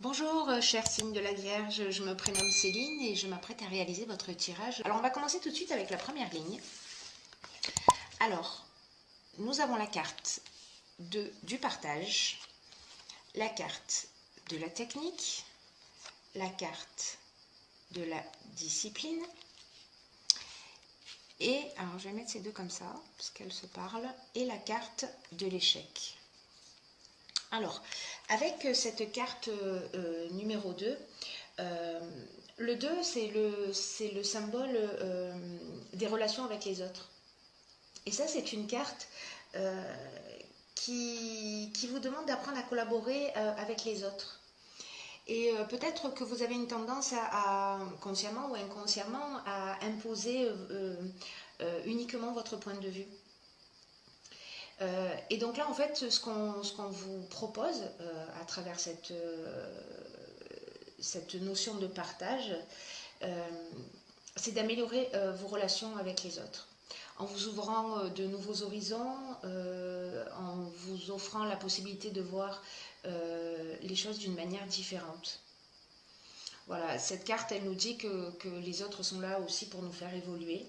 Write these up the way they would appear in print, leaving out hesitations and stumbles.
Bonjour, cher signe de la Vierge, je me prénomme Céline et je m'apprête à réaliser votre tirage. Alors, on va commencer tout de suite avec la première ligne. Alors, nous avons la carte du partage, la carte de la technique, la carte de la discipline et, alors je vais mettre ces deux comme ça, parce qu'elles se parlent, et la carte de l'échec. Alors, avec cette carte numéro 2, le 2, c'est le symbole des relations avec les autres. Et ça, c'est une carte qui vous demande d'apprendre à collaborer avec les autres. Et peut-être que vous avez une tendance consciemment ou inconsciemment, à imposer uniquement votre point de vue. Et donc là, en fait, ce qu'on vous propose à travers cette notion de partage, c'est d'améliorer vos relations avec les autres. En vous ouvrant de nouveaux horizons, en vous offrant la possibilité de voir les choses d'une manière différente. Voilà, cette carte, elle nous dit que les autres sont là aussi pour nous faire évoluer.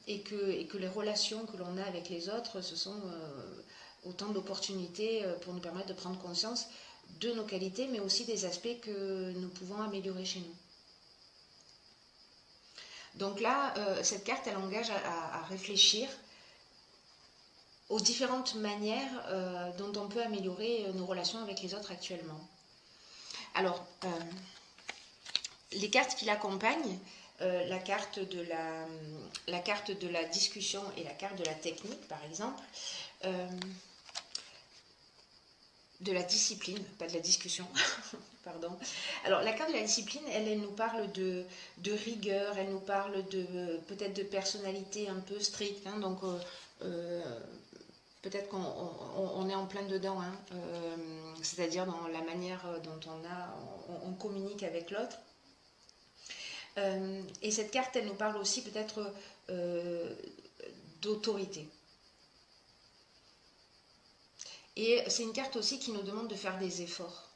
Et que les relations que l'on a avec les autres, ce sont autant d'opportunités pour nous permettre de prendre conscience de nos qualités, mais aussi des aspects que nous pouvons améliorer chez nous. Donc là, cette carte, elle engage à réfléchir aux différentes manières dont on peut améliorer nos relations avec les autres actuellement. Alors, les cartes qui l'accompagnent, la carte de la discussion et la carte de la technique, par exemple, de la discipline, pas de la discussion, pardon. Alors, la carte de la discipline, elle nous parle de rigueur, elle nous parle peut-être de personnalité un peu stricte, hein, donc peut-être qu'on est en plein dedans, hein, c'est-à-dire dans la manière dont on communique avec l'autre. Et cette carte, elle nous parle aussi peut-être d'autorité. Et c'est une carte aussi qui nous demande de faire des efforts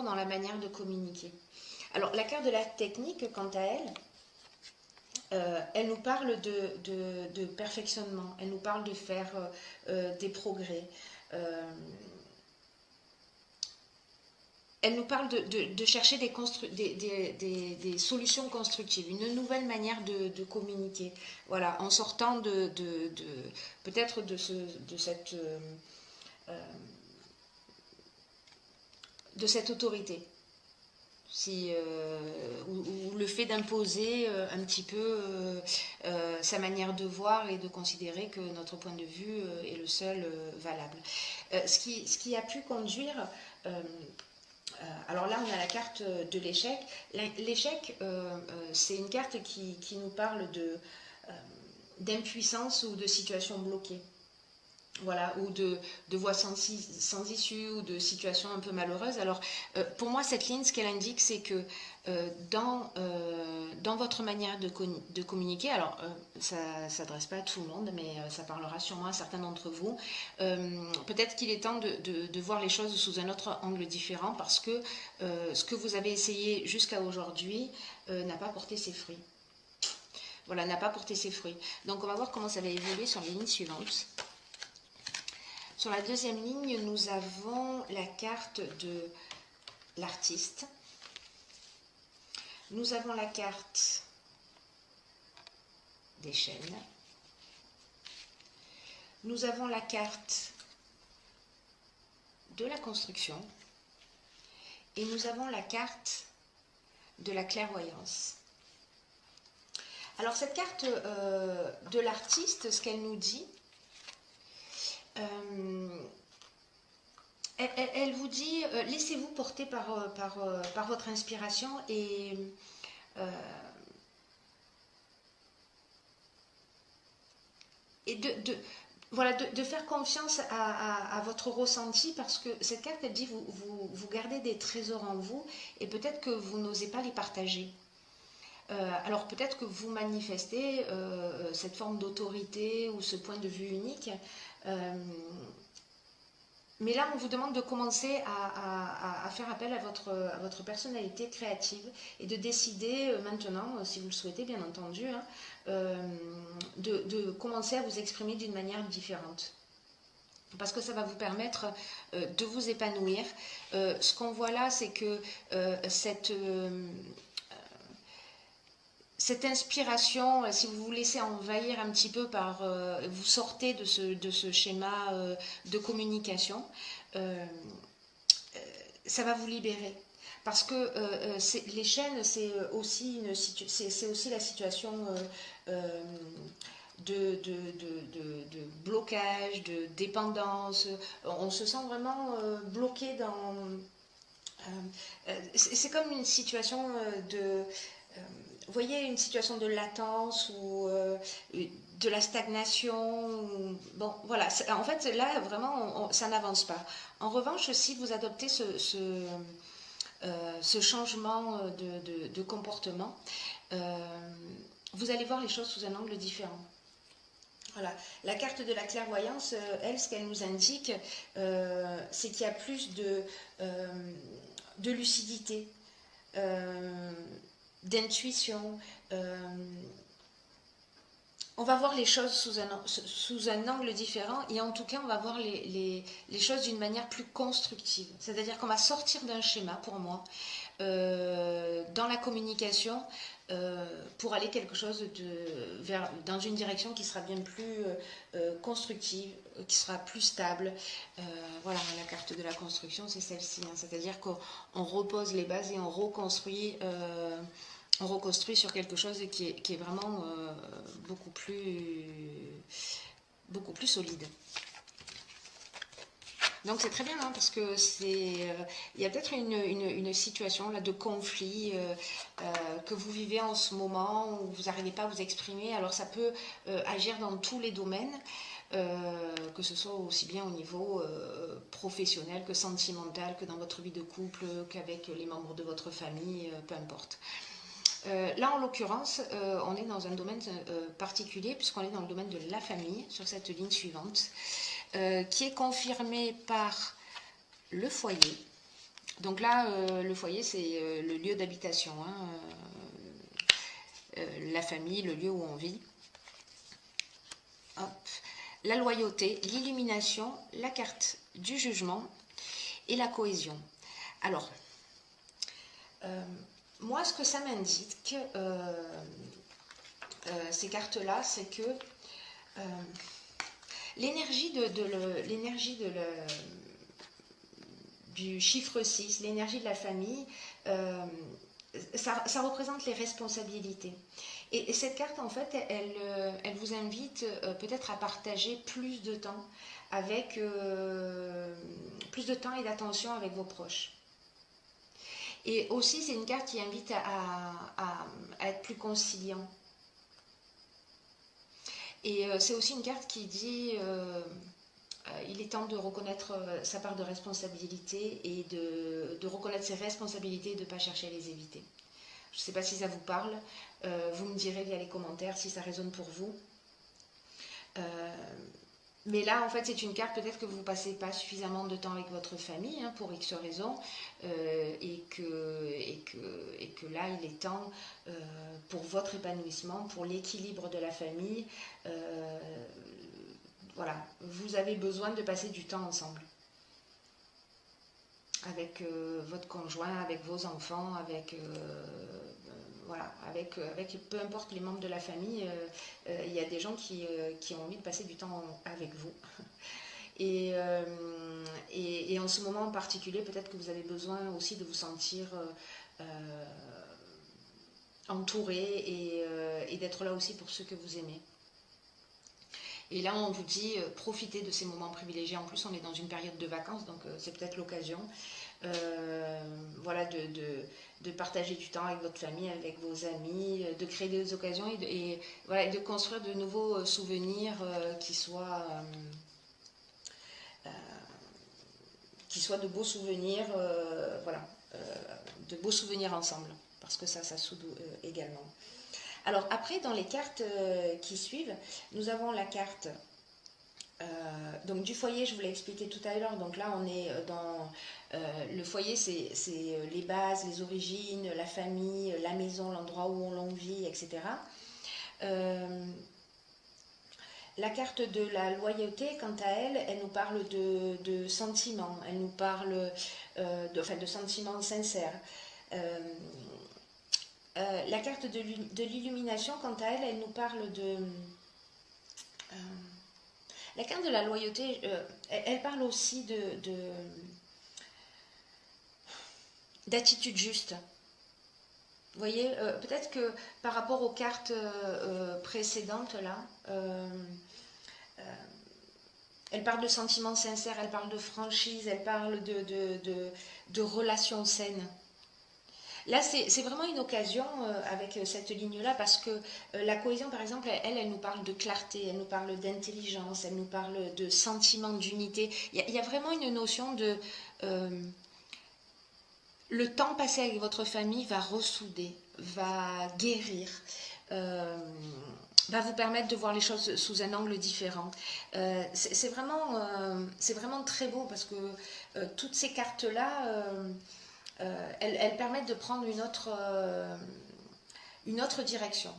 dans la manière de communiquer. Alors la carte de la technique, quant à elle, elle nous parle de perfectionnement, elle nous parle de faire des progrès. Elle nous parle de chercher des solutions constructives, une nouvelle manière de communiquer. Voilà, en sortant peut-être de cette autorité. Ou le fait d'imposer un petit peu sa manière de voir et de considérer que notre point de vue est le seul valable. Ce qui a pu conduire... alors là, on a la carte de l'échec. L'échec, c'est une carte qui nous parle d'impuissance ou de situation bloquée. Voilà, ou de voies sans issue, ou de situations un peu malheureuses. Alors, pour moi, cette ligne, ce qu'elle indique, c'est que dans votre manière de communiquer, alors ça ne s'adresse pas à tout le monde, mais ça parlera sûrement à certains d'entre vous, peut-être qu'il est temps de voir les choses sous un autre angle différent, parce que ce que vous avez essayé jusqu'à aujourd'hui n'a pas porté ses fruits. Voilà, n'a pas porté ses fruits. Donc, on va voir comment ça va évoluer sur les lignes suivantes. Sur la deuxième ligne, nous avons la carte de l'artiste. Nous avons la carte des chaînes. Nous avons la carte de la construction. Et nous avons la carte de la clairvoyance. Alors cette carte de l'artiste, ce qu'elle nous dit, elle vous dit, laissez-vous porter par votre inspiration et voilà, de faire confiance à votre ressenti, parce que cette carte, elle dit, vous gardez des trésors en vous et peut-être que vous n'osez pas les partager. Alors peut-être que vous manifestez cette forme d'autorité ou ce point de vue unique, Mais là, on vous demande de commencer à faire appel à votre personnalité créative et de décider maintenant, si vous le souhaitez bien entendu, hein, de commencer à vous exprimer d'une manière différente. Parce que ça va vous permettre de vous épanouir. Ce qu'on voit là, c'est que cette inspiration, si vous vous laissez envahir un petit peu par, vous sortez de ce schéma de communication, euh, ça va vous libérer. Parce que les chaînes, c'est aussi, c'est aussi la situation de blocage, de dépendance. On se sent vraiment bloqué dans... c'est comme une situation vous voyez, une situation de latence ou de la stagnation. Bon, voilà. En fait, là, vraiment, ça n'avance pas. En revanche, si vous adoptez ce changement de comportement, vous allez voir les choses sous un angle différent. Voilà. La carte de la clairvoyance, elle, ce qu'elle nous indique, c'est qu'il y a plus de lucidité, d'intuition. On va voir les choses sous un angle différent et en tout cas, on va voir les choses d'une manière plus constructive. C'est-à-dire qu'on va sortir d'un schéma, pour moi, dans la communication pour aller quelque chose dans une direction qui sera bien plus constructive, qui sera plus stable. Voilà, la carte de la construction, c'est celle-ci. Hein, c'est-à-dire qu'on repose les bases et on reconstruit sur quelque chose qui est vraiment beaucoup plus solide. Donc c'est très bien, hein, parce que il y a peut-être une situation là de conflit que vous vivez en ce moment où vous n'arrivez pas à vous exprimer. Alors ça peut agir dans tous les domaines, que ce soit aussi bien au niveau professionnel que sentimental, que dans votre vie de couple, qu'avec les membres de votre famille, peu importe. Là, en l'occurrence, on est dans un domaine particulier, puisqu'on est dans le domaine de la famille, sur cette ligne suivante, qui est confirmée par le foyer. Donc là, le foyer, c'est le lieu d'habitation, hein, la famille, le lieu où on vit. Hop. La loyauté, l'illumination, la carte du jugement et la cohésion. Alors, moi, ce que ça m'indique, ces cartes-là, c'est que l'énergie du chiffre 6, l'énergie de la famille, ça représente les responsabilités. Et cette carte, en fait, elle vous invite peut-être à partager plus de temps plus de temps et d'attention avec vos proches. Et aussi, c'est une carte qui invite à être plus conciliant. Et c'est aussi une carte qui dit il est temps de reconnaître sa part de responsabilité et de reconnaître ses responsabilités et de ne pas chercher à les éviter. Je ne sais pas si ça vous parle. Vous me direz via les commentaires si ça résonne pour vous. Mais là, en fait, c'est une carte peut-être que vous ne passez pas suffisamment de temps avec votre famille, hein, pour X raisons, et que là, il est temps pour votre épanouissement, pour l'équilibre de la famille. Voilà, vous avez besoin de passer du temps ensemble. Avec votre conjoint, avec vos enfants, voilà, avec peu importe les membres de la famille, il y a des gens qui ont envie de passer du temps avec vous. Et en ce moment en particulier, peut-être que vous avez besoin aussi de vous sentir entouré et d'être là aussi pour ceux que vous aimez. Et là, on vous dit, profitez de ces moments privilégiés. En plus, on est dans une période de vacances, donc c'est peut-être l'occasion voilà, de partager du temps avec votre famille, avec vos amis, de créer des occasions et voilà, de construire de nouveaux souvenirs qui soient de beaux souvenirs, voilà, de beaux souvenirs ensemble, parce que ça soude également. Alors après, dans les cartes qui suivent, nous avons la carte Donc du foyer, je vous l'ai expliqué tout à l'heure, donc là on est dans le foyer, c'est les bases, les origines, la famille, la maison, l'endroit où l'on vit, etc. Euh, la carte de la loyauté, quant à elle, elle nous parle de sentiments, elle nous parle de sentiments sincères. Euh, la carte de l'illumination, quant à elle, elle nous parle de... Euh, la carte de la loyauté, elle parle aussi d'attitude juste. Vous voyez, peut-être que par rapport aux cartes précédentes, là, elle parle de sentiments sincères, elle parle de franchise, elle parle de relations saines. Là, c'est vraiment une occasion avec cette ligne-là parce que la cohésion, par exemple, elle nous parle de clarté, elle nous parle d'intelligence, elle nous parle de sentiment d'unité. Il y a vraiment une notion de... le temps passé avec votre famille va ressouder, va guérir, euh, va vous permettre de voir les choses sous un angle différent. C'est vraiment très beau parce que toutes ces cartes-là, elles permettent de prendre une autre direction.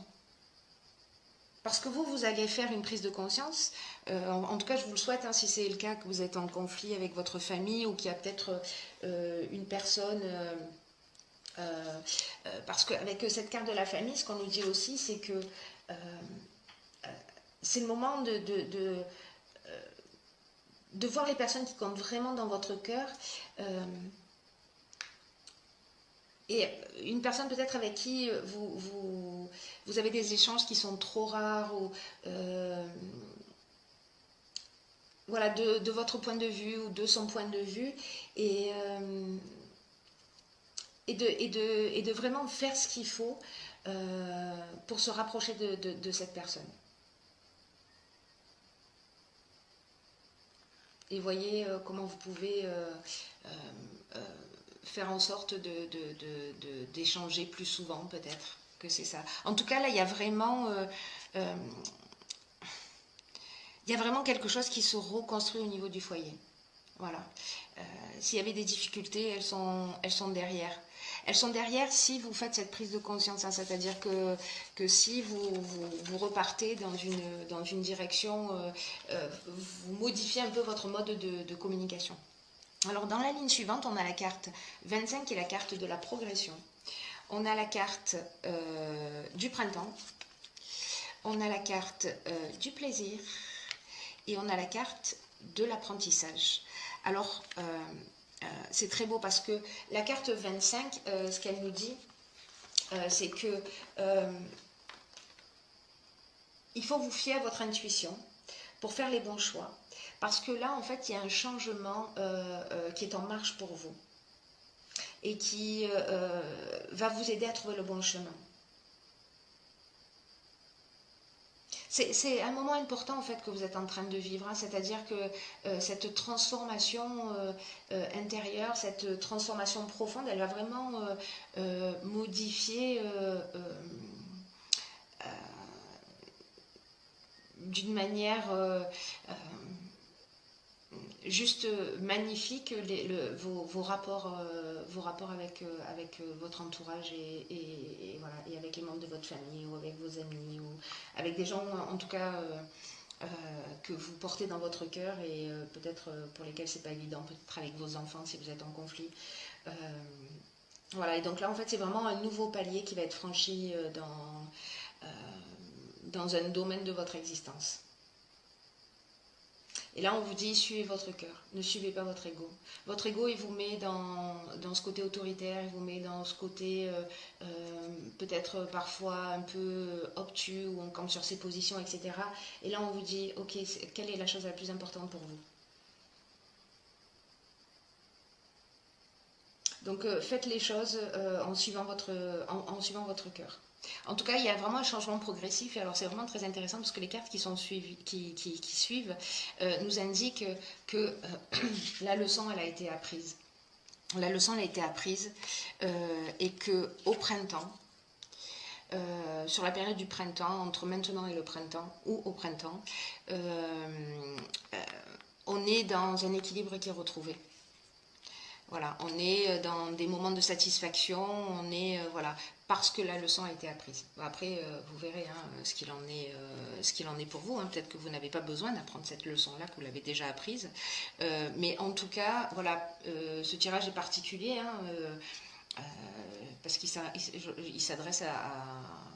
Parce que vous allez faire une prise de conscience. En tout cas, je vous le souhaite, hein, si c'est le cas, que vous êtes en conflit avec votre famille ou qu'il y a peut-être une personne... parce qu'avec cette carte de la famille, ce qu'on nous dit aussi, c'est que c'est le moment de voir les personnes qui comptent vraiment dans votre cœur. Et une personne peut-être avec qui vous avez des échanges qui sont trop rares ou voilà, de votre point de vue ou de son point de vue et de vraiment faire ce qu'il faut pour se rapprocher de cette personne. Et voyez comment vous pouvez faire en sorte d'échanger plus souvent peut-être que c'est ça. En tout cas là il y a vraiment quelque chose qui se reconstruit au niveau du foyer. Voilà. S'il y avait des difficultés, elles sont derrière. Elles sont derrière si vous faites cette prise de conscience, hein, c'est-à-dire que si vous repartez dans une direction, vous modifiez un peu votre mode de communication. Alors dans la ligne suivante, on a la carte 25 qui est la carte de la progression. On a la carte du printemps. On a la carte du plaisir. Et on a la carte de l'apprentissage. Alors, c'est très beau parce que la carte 25, ce qu'elle nous dit, c'est que il faut vous fier à votre intuition pour faire les bons choix. Parce que là, en fait, il y a un changement qui est en marche pour vous et qui va vous aider à trouver le bon chemin. C'est un moment important en fait que vous êtes en train de vivre, hein, c'est-à-dire que cette transformation intérieure, cette transformation profonde, elle va vraiment modifier d'une manière juste magnifique vos rapports avec votre entourage et voilà, et avec les membres de votre famille ou avec vos amis ou avec des gens en tout cas que vous portez dans votre cœur et peut-être pour lesquels c'est pas évident, peut-être avec vos enfants si vous êtes en conflit. Voilà, et donc là en fait c'est vraiment un nouveau palier qui va être franchi dans un domaine de votre existence. Et là, on vous dit, suivez votre cœur, ne suivez pas votre ego. Votre ego, il vous met dans ce côté autoritaire, il vous met dans ce côté peut-être parfois un peu obtus, où on campe sur ses positions, etc. Et là, on vous dit, ok, quelle est la chose la plus importante pour vous? Donc, faites les choses en suivant votre cœur. En tout cas, il y a vraiment un changement progressif et alors c'est vraiment très intéressant parce que les cartes qui suivent nous indiquent que la leçon elle a été apprise. La leçon elle a été apprise et que au printemps, sur la période du printemps, entre maintenant et le printemps, ou au printemps, on est dans un équilibre qui est retrouvé. Voilà, on est dans des moments de satisfaction, on est voilà, parce que la leçon a été apprise. Après, vous verrez ce qu'il en est pour vous. Peut-être que vous n'avez pas besoin d'apprendre cette leçon-là, que vous l'avez déjà apprise. Mais en tout cas, voilà, ce tirage est particulier. Parce qu'il s'adresse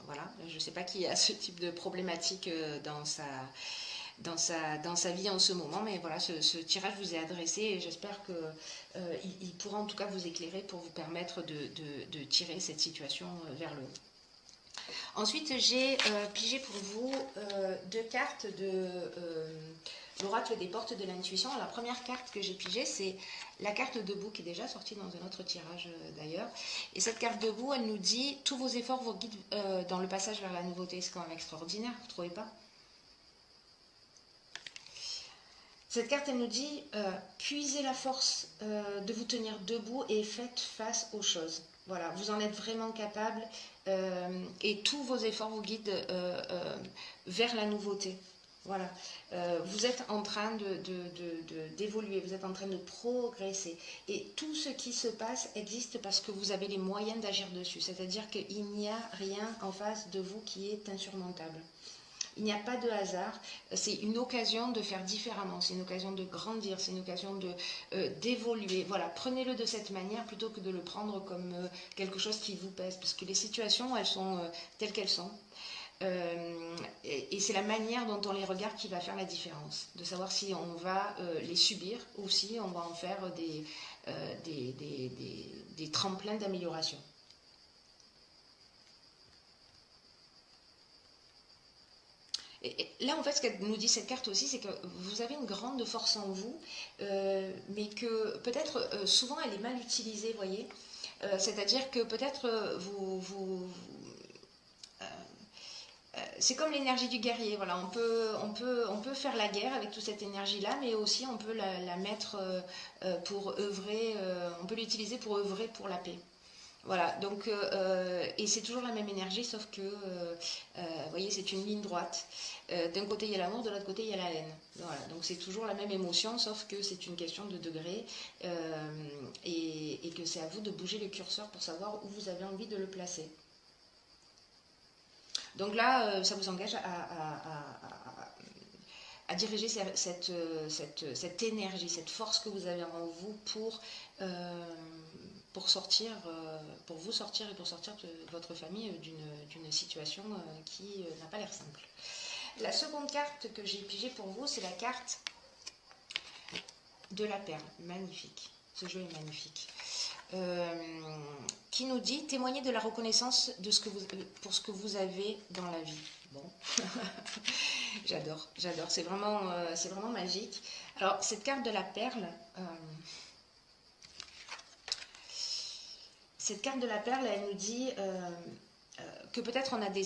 voilà, je ne sais pas qui a ce type de problématique dans sa vie en ce moment, mais voilà, ce tirage vous est adressé et j'espère qu'il pourra en tout cas vous éclairer pour vous permettre de tirer cette situation vers le haut. Ensuite, j'ai pigé pour vous deux cartes de l'oracle des portes de l'intuition. La première carte que j'ai pigée, c'est la carte debout qui est déjà sortie dans un autre tirage d'ailleurs. Et cette carte debout, elle nous dit tous vos efforts vous guident dans le passage vers la nouveauté. C'est quand même extraordinaire, vous ne trouvez pas? Cette carte, elle nous dit puisez la force de vous tenir debout et faites face aux choses. Voilà, vous en êtes vraiment capable et tous vos efforts vous guident vers la nouveauté. Voilà, vous êtes en train d'évoluer, vous êtes en train de progresser. Et tout ce qui se passe existe parce que vous avez les moyens d'agir dessus. C'est-à-dire qu'il n'y a rien en face de vous qui est insurmontable. Il n'y a pas de hasard, c'est une occasion de faire différemment, c'est une occasion de grandir, c'est une occasion d'évoluer. Voilà, prenez-le de cette manière plutôt que de le prendre comme quelque chose qui vous pèse, parce que les situations, elles sont telles qu'elles sont. Et c'est la manière dont on les regarde qui va faire la différence, de savoir si on va les subir ou si on va en faire des tremplins d'amélioration. Et là, en fait, ce qu'elle nous dit cette carte aussi, c'est que vous avez une grande force en vous, mais que peut-être souvent elle est mal utilisée, vous voyez. C'est-à-dire que peut-être c'est comme l'énergie du guerrier. Voilà, on peut faire la guerre avec toute cette énergie-là, mais aussi on peut la mettre pour œuvrer, on peut l'utiliser pour œuvrer pour la paix. Voilà, donc, et c'est toujours la même énergie, sauf que, vous voyez, c'est une ligne droite. D'un côté, il y a l'amour, de l'autre côté, il y a la haine. Voilà, donc c'est toujours la même émotion, sauf que c'est une question de degré, et que c'est à vous de bouger le curseur pour savoir où vous avez envie de le placer. Donc là, ça vous engage à diriger cette énergie, cette force que vous avez en vous pour sortir, pour vous sortir et pour sortir de votre famille d'une situation qui n'a pas l'air simple. La seconde carte que j'ai pigée pour vous, c'est la carte de la perle. Magnifique. Ce jeu est magnifique. Qui nous dit témoigner de la reconnaissance pour ce que vous avez dans la vie. Bon, j'adore. C'est vraiment magique. Alors, cette carte de la perle, elle nous dit que peut-être on a des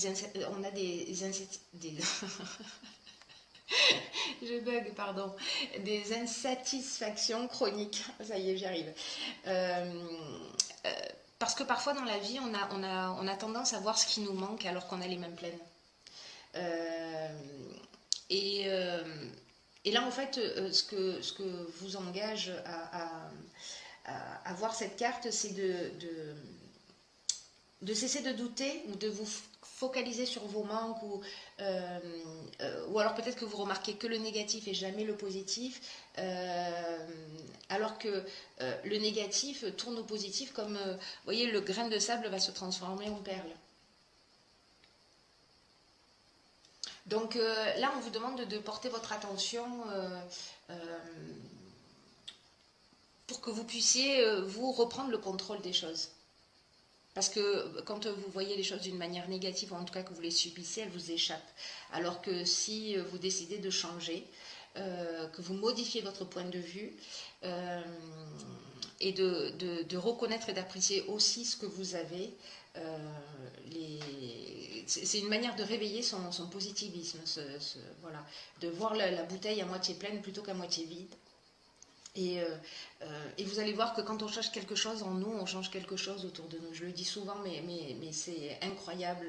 je bug, pardon, des insatisfactions chroniques. Ça y est, j'y arrive. Parce que parfois dans la vie, on a tendance à voir ce qui nous manque alors qu'on a les mains pleines. Et là, en fait, ce que vous engage à voir cette carte, c'est de cesser de douter ou de vous focaliser sur vos manques ou alors peut-être que vous remarquez que le négatif et jamais le positif alors que le négatif tourne au positif comme vous voyez le grain de sable va se transformer en perle. Donc là on vous demande de porter votre attention pour que vous puissiez vous reprendre le contrôle des choses. Parce que quand vous voyez les choses d'une manière négative, ou en tout cas que vous les subissez, elles vous échappent. Alors que si vous décidez de changer, que vous modifiez votre point de vue, et de reconnaître et d'apprécier aussi ce que vous avez, c'est une manière de réveiller son positivisme, voilà, de voir la bouteille à moitié pleine plutôt qu'à moitié vide. Et vous allez voir que quand on change quelque chose en nous, on change quelque chose autour de nous. Je le dis souvent, mais c'est incroyable.